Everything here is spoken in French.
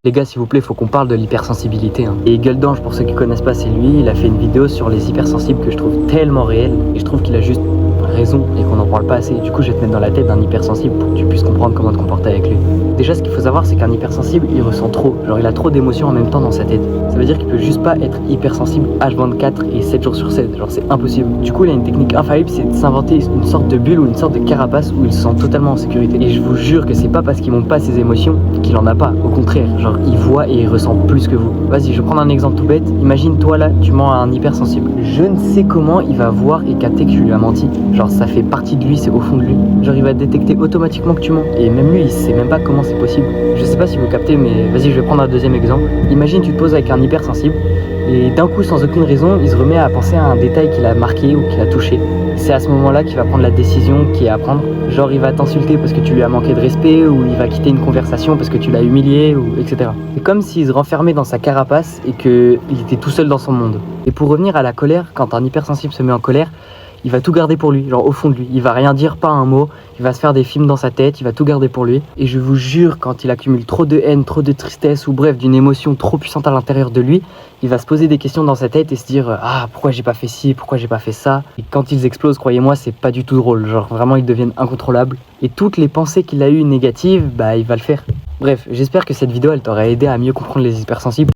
Les gars, s'il vous plaît, faut qu'on parle de l'hypersensibilité. Et Gueldange, pour ceux qui connaissent pas, c'est lui. Il a fait une vidéo sur les hypersensibles que je trouve tellement réelle. Et je trouve qu'il a juste raison et qu'on n'en parle pas assez. Du coup, je vais te mettre dans la tête d'un hypersensible pour que tu puisses comprendre comment te comporter avec lui. Déjà, ce qu'il faut savoir, c'est qu'un hypersensible, il ressent trop. Genre, il a trop d'émotions en même temps dans sa tête. Ça veut dire qu'il peut juste pas être hypersensible H24 et 7 jours sur 7. Genre, c'est impossible. Du coup, il a une technique infaillible, c'est de s'inventer une sorte de bulle ou une sorte de carapace où il se sent totalement en sécurité. Et je vous jure que c'est pas parce qu'il montre pas ses émotions qu'il en a pas. Au contraire, genre, il voit et il ressent plus que vous. Vas-y, je vais prendre un exemple tout bête. Imagine, toi là, tu mens à un hypersensible. Je ne sais comment il va voir et capter que tu lui as menti. Genre, ça fait partie de lui, c'est au fond de lui. Genre, il va détecter automatiquement que tu mens. Et même lui, il sait même pas comment c'est possible. Je sais pas si vous captez, mais vas-y, je vais prendre un deuxième exemple. Imagine, tu te poses avec un hypersensible et d'un coup, sans aucune raison, il se remet à penser à un détail qu'il a marqué ou qu'il a touché. C'est à ce moment-là qu'il va prendre la décision qui est à prendre. Genre, il va t'insulter parce que tu lui as manqué de respect, ou il va quitter une conversation parce que tu l'as humilié, ou etc. C'est comme s'il se renfermait dans sa carapace et qu'il était tout seul dans son monde. Et pour revenir à la colère, quand un hypersensible se met en colère, il va tout garder pour lui, genre au fond de lui. Il va rien dire, pas un mot. Il va se faire des films dans sa tête, il va tout garder pour lui. Et je vous jure, quand il accumule trop de haine, trop de tristesse, ou bref, d'une émotion trop puissante à l'intérieur de lui, il va se poser des questions dans sa tête et se dire « Ah, pourquoi j'ai pas fait ci, pourquoi j'ai pas fait ça ?» Et quand ils explosent, croyez-moi, c'est pas du tout drôle. Genre vraiment, ils deviennent incontrôlables. Et toutes les pensées qu'il a eues négatives, bah il va le faire. Bref, j'espère que cette vidéo, elle t'aura aidé à mieux comprendre les hypersensibles.